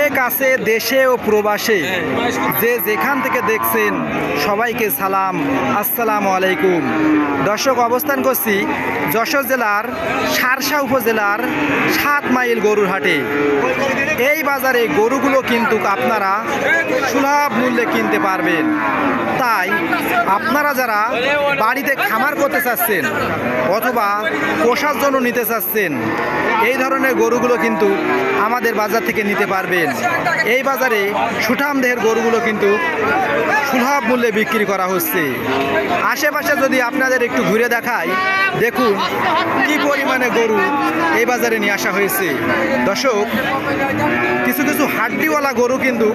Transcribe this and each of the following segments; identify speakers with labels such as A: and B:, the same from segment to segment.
A: দূরে কাছে দেশে ও প্রবাসে যে যেখান থেকে দেখছেন সবাইকে সালাম, আসসালামু আলাইকুম। দর্শক, অবস্থান করছি যশোর জেলার শার্শা উপজেলার 7 মাইল গরুর হাটে। এই বাজারে গরুগুলো কিন্তু আপনারা সুলভ মূল্যে কিনতে পারবেন। তাই আপনারা যারা বাড়িতে খামার করতে চাচ্ছেন অথবা পোষার জন্য নিতে চাচ্ছেন, এই ধরনের গরুগুলো কিন্তু আমাদের বাজার থেকে নিতে পারবেন। এই বাজারে সুঠাম দেহের গরুগুলো কিন্তু সুলভ মূল্যে বিক্রি করা হচ্ছে। আশেপাশে যদি আপনাদের একটু ঘুরে দেখাই, দেখুন কি পরিমাণে গরু এই বাজারে নিয়ে আসা হয়েছে। দর্শক, কিছু কিছু হাড্ডিওয়ালা গরু কিন্তু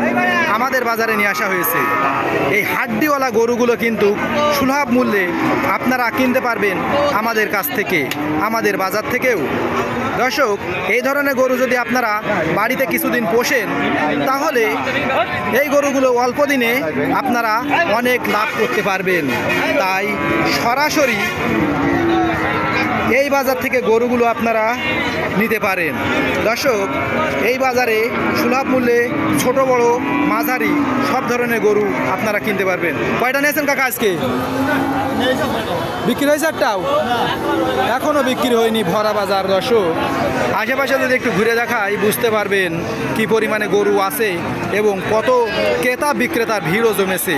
A: আমাদের বাজারে নিয়ে আসা হয়েছে। এই হাড্ডিওয়ালা গরুগুলো কিন্তু সুলভ মূল্যে আপনারা কিনতে পারবেন আমাদের কাছ থেকে, আমাদের বাজার থেকেও। দর্শক, এই ধরনের গরু যদি আপনারা বাড়িতে কিছুদিন পোষেন, তাহলে এই গরুগুলো অল্প দিনে আপনারা অনেক লাভ করতে পারবেন। তাই সরাসরি এই বাজার থেকে গরুগুলো আপনারা নিতে পারেন। দর্শক, এই বাজারে সুলভ মূল্যে ছোট বড় মাঝারি সব ধরনের গরু আপনারা কিনতে পারবেন। কয়টা নিয়েছেন কাকা আজকে? বিক্রি হয়েছে একটাও? এখনও বিক্রি হয়নি, ভরা বাজার। দর্শক, আশেপাশে যদি একটু ঘুরে দেখাই বুঝতে পারবেন কি পরিমাণে গরু আছে এবং কত ক্রেতা বিক্রেতার ভিড়ও জমেছে।